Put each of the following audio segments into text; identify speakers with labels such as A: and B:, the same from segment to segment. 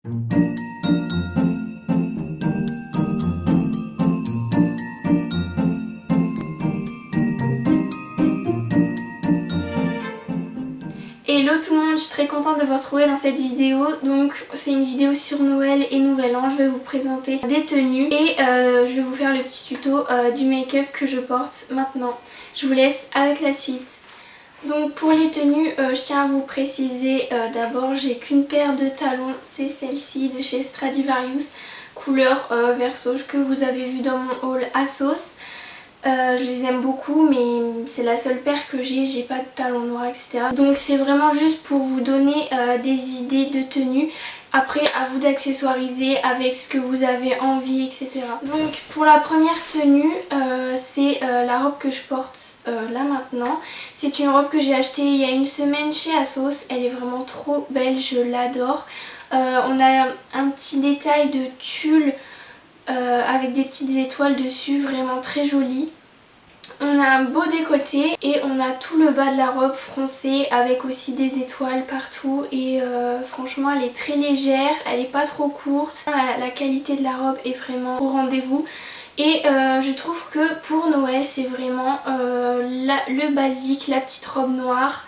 A: Hello tout le monde, je suis très contente de vous retrouver dans cette vidéo. Donc c'est une vidéo sur Noël et Nouvel An. Je vais vous présenter des tenues et je vais vous faire le petit tuto du make-up que je porte maintenant. Je vous laisse avec la suite. Donc pour les tenues, je tiens à vous préciser d'abord, j'ai qu'une paire de talons, c'est celle-ci de chez Stradivarius, couleur vert sauge que vous avez vu dans mon haul ASOS. Je les aime beaucoup mais c'est la seule paire que j'ai pas de talons noirs etc. Donc c'est vraiment juste pour vous donner des idées de tenues. Après à vous d'accessoiriser avec ce que vous avez envie etc. Donc pour la première tenue c'est la robe que je porte là maintenant. C'est une robe que j'ai achetée il y a une semaine chez ASOS. Elle est vraiment trop belle, je l'adore. On a un petit détail de tulle avec des petites étoiles dessus, vraiment très joli. On a un beau décolleté et on a tout le bas de la robe froncé avec aussi des étoiles partout et franchement elle est très légère, elle est pas trop courte. La qualité de la robe est vraiment au rendez-vous et je trouve que pour Noël c'est vraiment le basique, la petite robe noire.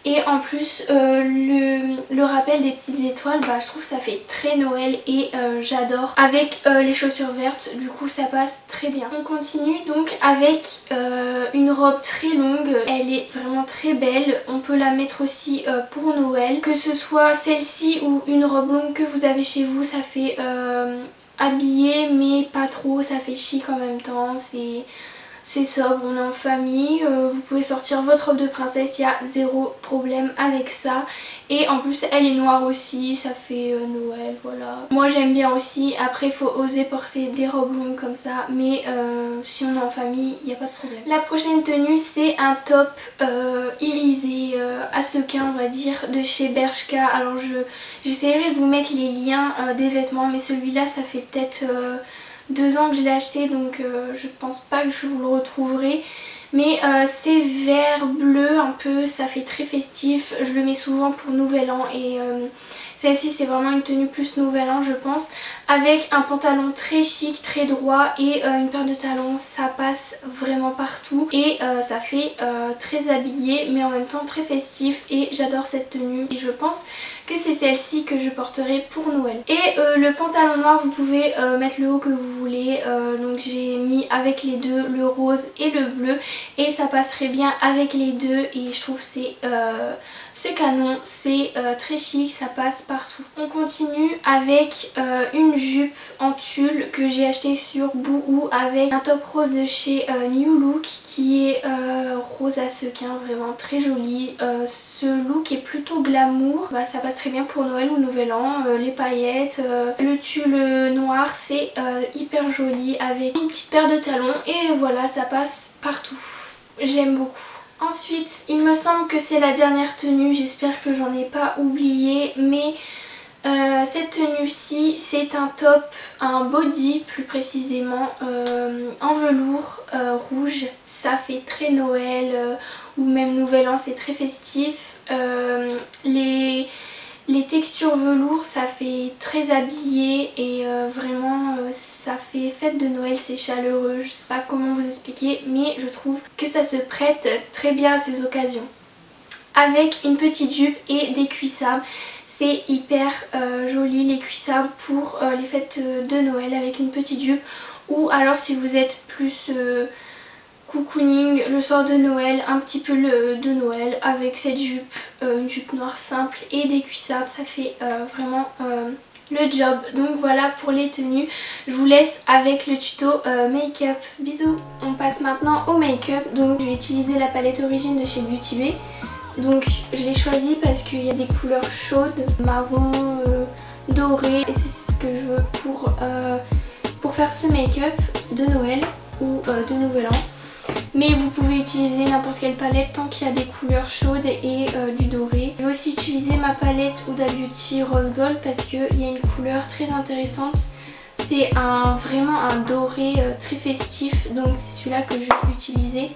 A: Et en plus le rappel des petites étoiles, je trouve que ça fait très Noël et j'adore. Avec les chaussures vertes, du coup ça passe très bien. On continue donc avec une robe très longue, elle est vraiment très belle. On peut la mettre aussi pour Noël. Que ce soit celle-ci ou une robe longue que vous avez chez vous, ça fait habillé mais pas trop, ça fait chic en même temps. C'est sobre, on est en famille, vous pouvez sortir votre robe de princesse, il y a zéro problème avec ça. Et en plus elle est noire aussi, ça fait Noël, voilà. Moi j'aime bien aussi, après il faut oser porter des robes longues comme ça, mais si on est en famille, il n'y a pas de problème. La prochaine tenue c'est un top irisé à sequins on va dire, de chez Bershka. Alors j'essaierai de vous mettre les liens des vêtements, mais celui-là ça fait peut-être 2 ans que je l'ai acheté donc je pense pas que je vous le retrouverai. Mais c'est vert bleu un peu, ça fait très festif, je le mets souvent pour Nouvel An et celle-ci c'est vraiment une tenue plus Nouvel An je pense. Avec un pantalon très chic, très droit et une paire de talons, ça passe vraiment partout et ça fait très habillé mais en même temps très festif et j'adore cette tenue. Et je pense que c'est celle-ci que je porterai pour Noël. Et le pantalon noir vous pouvez mettre le haut que vous voulez, donc j'ai mis avec les deux, le rose et le bleu. Et ça passe très bien avec les deux et je trouve que c'est canon, c'est très chic, ça passe partout. On continue avec une jupe en tulle que j'ai acheté sur Boohoo avec un top rose de chez New Look qui est rose à sequins, vraiment très joli. Ce look est plutôt glamour, ça passe très bien pour Noël ou Nouvel An. Les paillettes, le tulle noir c'est hyper joli avec une petite paire de talons et voilà ça passe partout. J'aime beaucoup. Ensuite, il me semble que c'est la dernière tenue, j'espère que j'en ai pas oublié, mais cette tenue-ci, c'est un top, un body plus précisément, en velours rouge. Ça fait très Noël ou même Nouvel An, c'est très festif. Les textures velours ça fait très habillé et vraiment ça fait fête de Noël, c'est chaleureux, je sais pas comment vous expliquer mais je trouve que ça se prête très bien à ces occasions. Avec une petite jupe et des cuissardes, c'est hyper joli les cuissardes pour les fêtes de Noël avec une petite jupe ou alors si vous êtes plus cocooning le soir de Noël, un petit peu de Noël avec cette jupe, une jupe noire simple et des cuissardes, ça fait vraiment le job. Donc voilà pour les tenues, je vous laisse avec le tuto make-up. Bisous. On passe maintenant au make-up, donc je vais utiliser la palette Origine de chez Beauty Bay. Donc je l'ai choisie parce qu'il y a des couleurs chaudes, marron, doré et c'est ce que je veux pour faire ce make-up de Noël ou de Nouvel An. Mais vous pouvez utiliser n'importe quelle palette tant qu'il y a des couleurs chaudes et du doré. Je vais aussi utiliser ma palette Huda Beauty Rose Gold parce qu'il y a une couleur très intéressante. C'est vraiment un doré très festif, donc c'est celui-là que je vais utiliser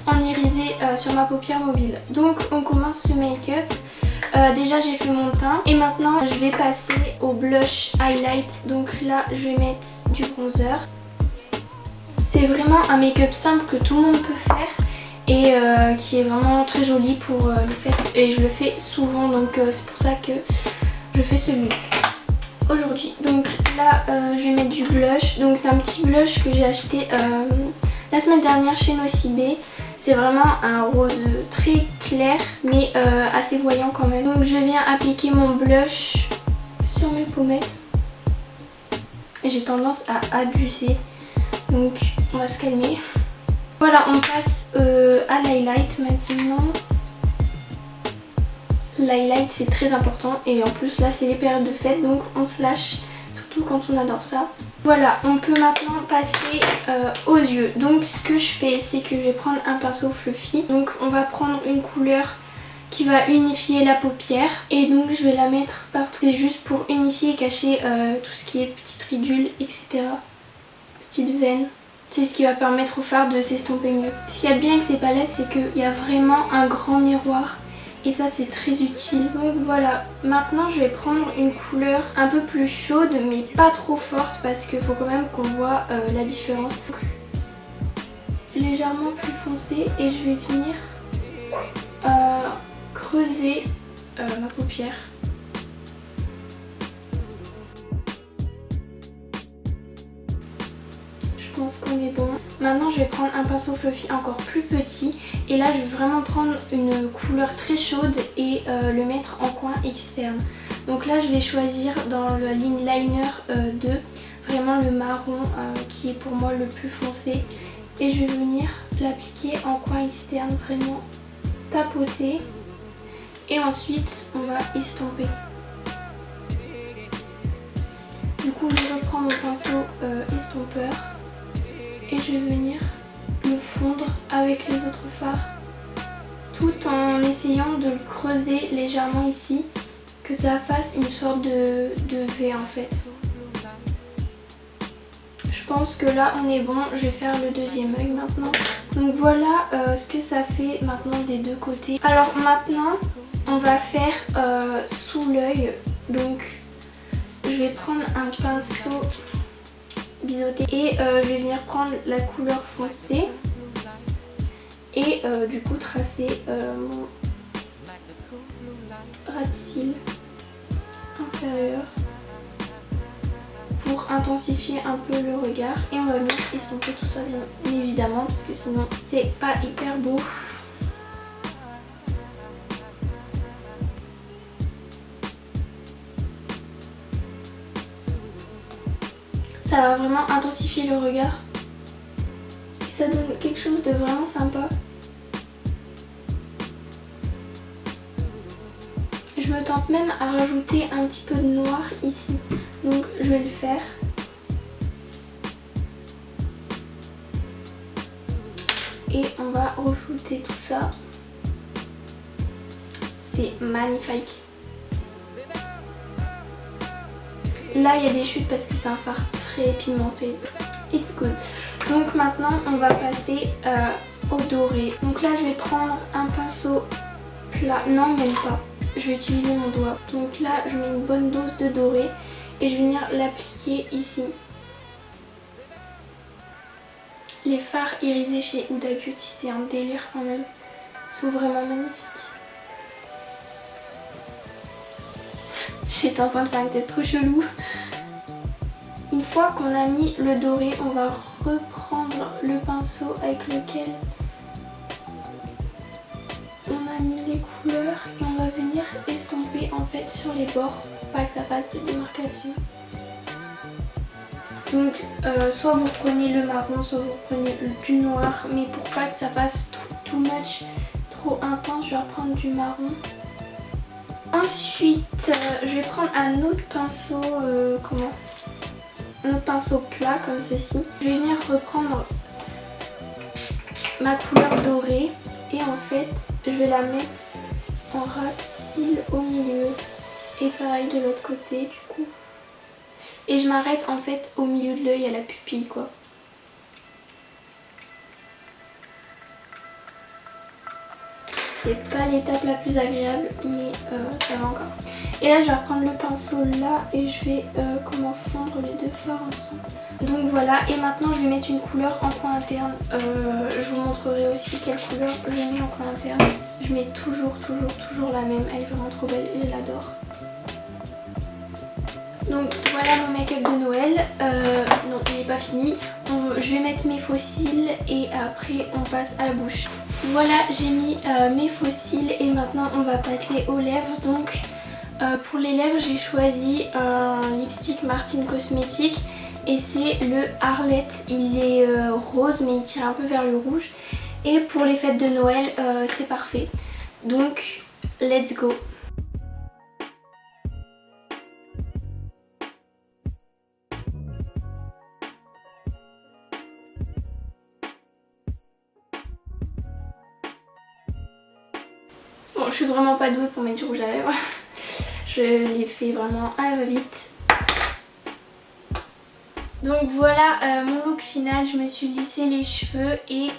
A: en irisé sur ma paupière mobile. Donc on commence ce make-up déjà j'ai fait mon teint et maintenant je vais passer au blush highlight. Donc là je vais mettre du bronzer. C'est vraiment un make-up simple que tout le monde peut faire et qui est vraiment très joli pour les fêtes. Et je le fais souvent, donc c'est pour ça que je fais celui-là aujourd'hui. Donc là je vais mettre du blush. Donc c'est un petit blush que j'ai acheté la semaine dernière chez Nocibé. C'est vraiment un rose très clair mais assez voyant quand même. Donc je viens appliquer mon blush sur mes pommettes. Et j'ai tendance à abuser. Donc on va se calmer. Voilà, on passe à l'highlight maintenant. L'highlight c'est très important et en plus là c'est les périodes de fête donc on se lâche, surtout quand on adore ça. Voilà, on peut maintenant passer aux yeux. Donc ce que je fais c'est que je vais prendre un pinceau fluffy. Donc on va prendre une couleur qui va unifier la paupière et donc je vais la mettre partout. C'est juste pour unifier et cacher tout ce qui est petites ridules, etc. Petites veines. C'est ce qui va permettre au fard de s'estomper mieux. Ce qu'il y a de bien avec ces palettes c'est qu'il y a vraiment un grand miroir. Et ça c'est très utile. Donc voilà, maintenant je vais prendre une couleur un peu plus chaude mais pas trop forte parce qu'il faut quand même qu'on voit la différence. Donc, légèrement plus foncé et je vais venir creuser ma paupière. Je pense qu'on est bon. Maintenant je vais prendre un pinceau fluffy encore plus petit et là je vais vraiment prendre une couleur très chaude et le mettre en coin externe. Donc là je vais choisir dans la ligne liner 2 vraiment le marron qui est pour moi le plus foncé et je vais venir l'appliquer en coin externe, vraiment tapoter et ensuite on va estomper. Du coup je reprends mon pinceau estompeur. Et je vais venir le fondre avec les autres fards tout en essayant de le creuser légèrement ici, que ça fasse une sorte de V en fait. Je pense que là on est bon, je vais faire le deuxième œil maintenant. Donc voilà ce que ça fait maintenant des deux côtés. Alors maintenant on va faire sous l'œil, donc je vais prendre un pinceau biseauté et je vais venir prendre la couleur foncée et du coup tracer mon ras de cils inférieur pour intensifier un peu le regard et on va venir estomper tout ça bien évidemment parce que sinon c'est pas hyper beau. Ça va vraiment intensifier le regard et ça donne quelque chose de vraiment sympa. Je me tente même à rajouter un petit peu de noir ici, donc je vais le faire. Et on va reflouter tout ça. C'est magnifique. Là il y a des chutes parce que c'est un fard très pigmenté. It's good. Donc maintenant on va passer au doré. Donc là je vais prendre un pinceau plat. Non même pas. Je vais utiliser mon doigt. Donc là je mets une bonne dose de doré et je vais venir l'appliquer ici. Les fards irisés chez Huda Beauty c'est un délire quand même. Ils sont vraiment magnifiques. J'étais en train de faire une tête trop chelou. Une fois qu'on a mis le doré, on va reprendre le pinceau avec lequel on a mis les couleurs et on va venir estomper en fait sur les bords pour pas que ça fasse de démarcation. Donc soit vous prenez le marron, soit vous prenez du noir, mais pour pas que ça fasse too much, trop intense, je vais reprendre du marron. Ensuite, je vais prendre un autre pinceau, un autre pinceau plat comme ceci. Je vais venir reprendre ma couleur dorée et en fait, je vais la mettre en ras de cils au milieu et pareil de l'autre côté du coup. Et je m'arrête en fait au milieu de l'œil à la pupille quoi. c'est pas l'étape la plus agréable, mais ça va encore. Et là je vais reprendre le pinceau là et je vais comment fondre les deux fards ensemble. Donc voilà, et maintenant je vais mettre une couleur en coin interne. Je vous montrerai aussi quelle couleur je mets en coin interne. Je mets toujours la même, elle est vraiment trop belle et je l'adore. Donc voilà mon make-up de Noël. Non, il n'est pas fini. Je vais mettre mes faux cils et après on passe à la bouche. Voilà, j'ai mis mes faux cils et maintenant on va passer aux lèvres. Donc pour les lèvres j'ai choisi un lipstick Martin Cosmetics et c'est le Arlette. Il est rose mais il tire un peu vers le rouge. Et pour les fêtes de Noël c'est parfait. Donc let's go. Bon, je suis vraiment pas douée pour mettre du rouge à lèvres. Je l'ai fait vraiment à la va-vite. Donc voilà mon look final. Je me suis lissé les cheveux et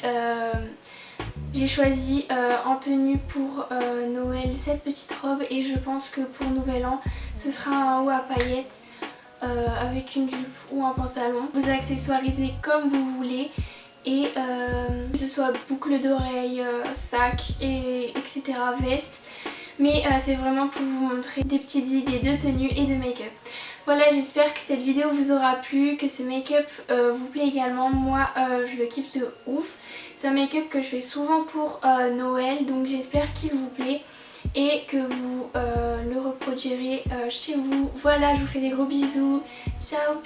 A: j'ai choisi en tenue pour Noël cette petite robe. Et je pense que pour Nouvel An, ce sera un haut à paillettes avec une jupe ou un pantalon. Vous accessoirisez comme vous voulez. Et que ce soit boucle d'oreilles, sac, etc. veste. Mais c'est vraiment pour vous montrer des petites idées de tenue et de make-up. Voilà, j'espère que cette vidéo vous aura plu, que ce make-up vous plaît également. Moi je le kiffe de ouf. C'est un make-up que je fais souvent pour Noël, donc j'espère qu'il vous plaît et que vous le reproduirez chez vous. Voilà, je vous fais des gros bisous. Ciao!